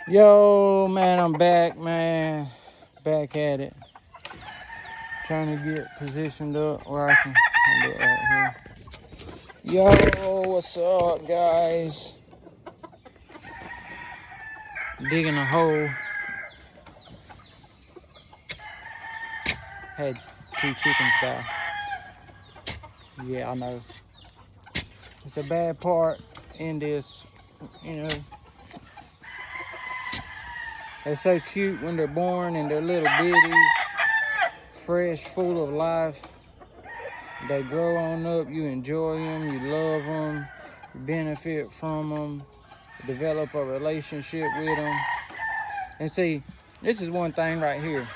Yo, man, I'm back, man. Back at it. Trying to get positioned up where I can do it right here. Yo, what's up, guys? Digging a hole. Had 2 chickens die. Yeah, I know. It's a bad part in this, you know. They're so cute when they're born and they're little bitties, fresh, full of life. They grow on up, you enjoy them, you love them, you benefit from them, develop a relationship with them. And see, this is one thing right here.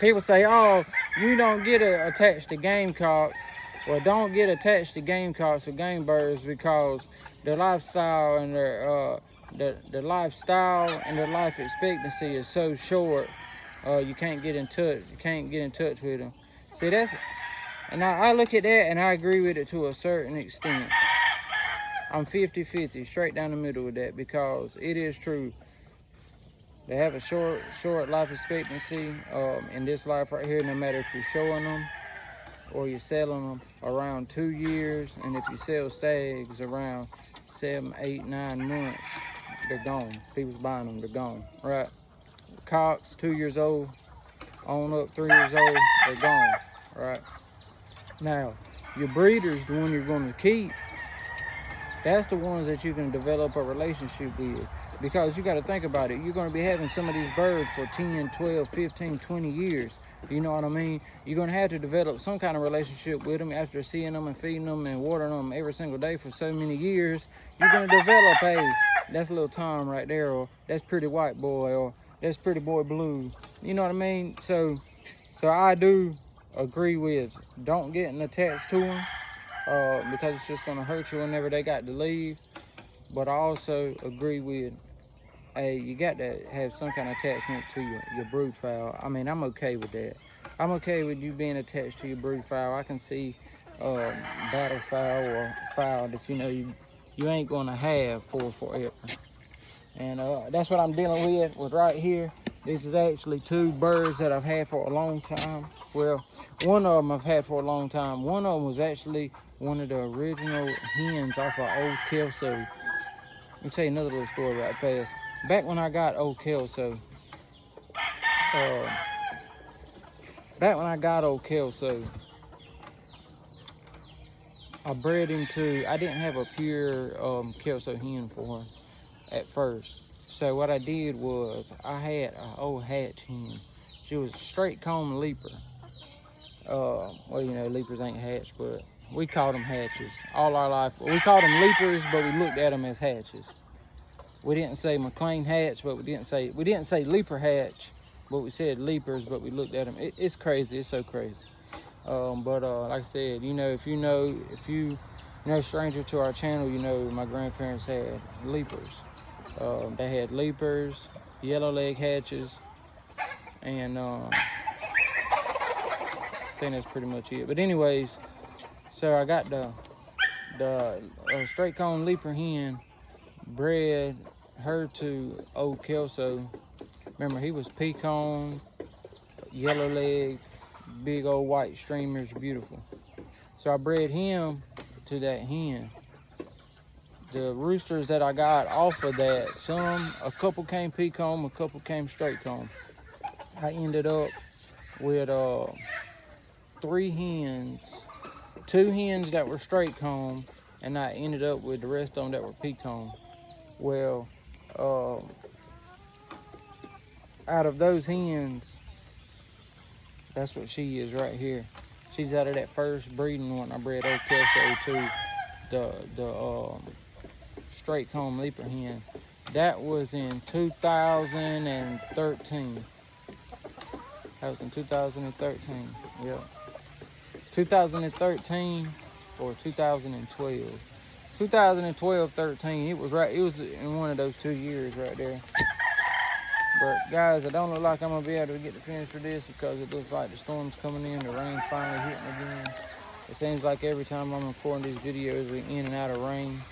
People say, oh, you don't get attached to gamecocks. Well, don't get attached to gamecocks or game birds because their lifestyle and their lifestyle and their life expectancy is so short. You can't get in touch. You can't get in touch with them. See, and I look at that and I agree with it to a certain extent. I'm 50-50, straight down the middle with that, because it is true. They have a short life expectancy in this life right here, no matter if you're showing them or you're selling them, around 2 years. And if you sell stags around 7, 8, 9 months, they're gone. People's buying them, they're gone, right? Cocks, 2 years old, on up 3 years old, they're gone, right? Now, your breeders, the one you're going to keep, that's the ones that you can develop a relationship with. Because you got to think about it. You're going to be having some of these birds for 10, 12, 15, 20 years. You know what I mean? You're going to have to develop some kind of relationship with them after seeing them and feeding them and watering them every single day for so many years. You're going to develop, hey, that's little Tom right there, or that's pretty white boy, or that's pretty boy blue. You know what I mean? So I do agree with don't getting attached to them because it's just going to hurt you whenever they got to leave. But I also agree with, hey, you got to have some kind of attachment to your brood fowl. I mean, I'm okay with that. I'm okay with you being attached to your brood fowl. I can see battle fowl or fowl that you ain't going to have for forever. And that's what I'm dealing with right here. This is actually 2 birds that I've had for a long time. Well, one of them I've had for a long time. One of them was actually one of the original hens off of old Kelso. Let me tell you another little story right fast. Back when I got old Kelso, I bred him to, I didn't have a pure Kelso hen for him at first. So what I did was, I had an old hatch hen. She was a straight comb leaper. Well, you know, leapers ain't hatched, but we called them hatches all our life. We called them leapers, but we looked at them as hatches. We didn't say McLean hatch, but we didn't say leaper hatch, but we said leapers, but we looked at them. It's crazy. It's so crazy. But like I said, if you know stranger to our channel, you know my grandparents had leapers. They had leapers, yellow leg hatches, and I think that's pretty much it. But anyways, so I got the straight cone leaper hen, bred her to old Kelso. Remember, he was pecan, yellow leg, big old white streamers, beautiful. So I bred him to that hen. The roosters that I got off of that, a couple came pecan, a couple came straight comb. I ended up with 3 hens, 2 hens that were straight comb, and I ended up with the rest of them that were pecan. Well, out of those hens, that's what she is right here. She's out of that first breeding one I bred old Kelso to, the straight comb leaper hen. That was in 2013. That was in 2013. Yeah, 2013 or 2012. 2012, 13. It was in one of those 2 years right there. But guys, I don't look like I'm gonna be able to get the finish for this because it looks like the storm's coming in, the rain's finally hitting again. It seems like every time I'm recording these videos, we're in and out of rain.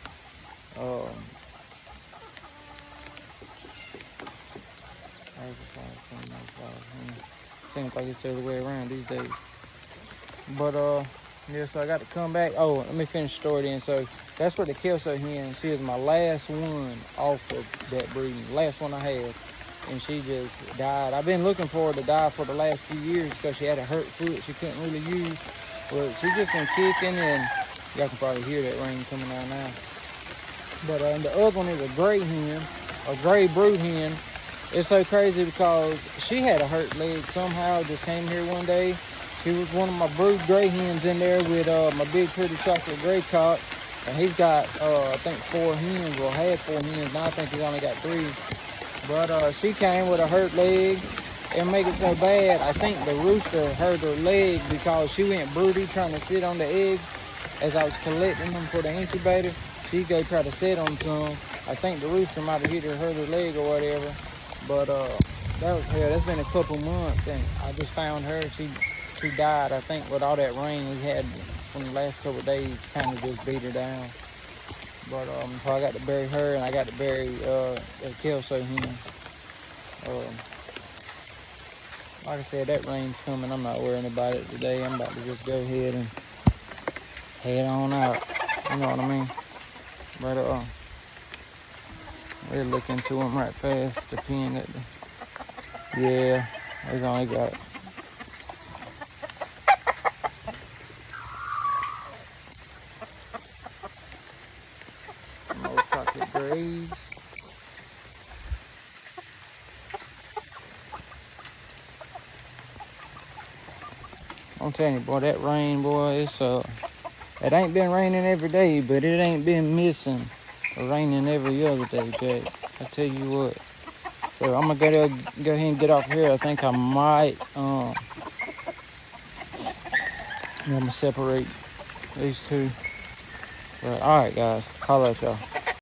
Seems like it's the other way around these days. But yeah, so I got to come back. Oh, let me finish the story then. So that's where the Kelso hen, she was my last one off of that breeding, last one I had, and she just died. I've been looking for her to die for the last few years because she had a hurt foot she couldn't really use. But she just been kicking, and y'all can probably hear that rain coming out now. But the other one is a gray hen, a gray brood hen. It's so crazy because she had a hurt leg somehow, just came here one day. She was one of my brood gray hens in there with my big pretty chocolate gray cock. And he's got, I think 4 hens, well had 4 hens, now I think he's only got 3. But she came with a hurt leg. And make it so bad, I think the rooster hurt her leg because she went broody trying to sit on the eggs as I was collecting them for the incubator. She go try to sit on some. I think the rooster might have hurt her leg or whatever. But that's been a couple months, and I just found her. She died. I think with all that rain we had from the last couple of days, kind of just beat her down. But so I got to bury her, and I got to bury the Kelso hen. Like I said, that rain's coming. I'm not worrying about it today. I'm about to just go ahead and head on out. You know what I mean? But we'll look into them right fast. The pen that yeah, he's only got more chocolate grays. I'm telling you, boy, that rain, boy, it ain't been raining every day, but it ain't been missing or raining every other day, Jack. I tell you what. So I'm gonna go ahead and get off here. I think I might, I'm gonna separate these two. But all right, guys, holla at y'all.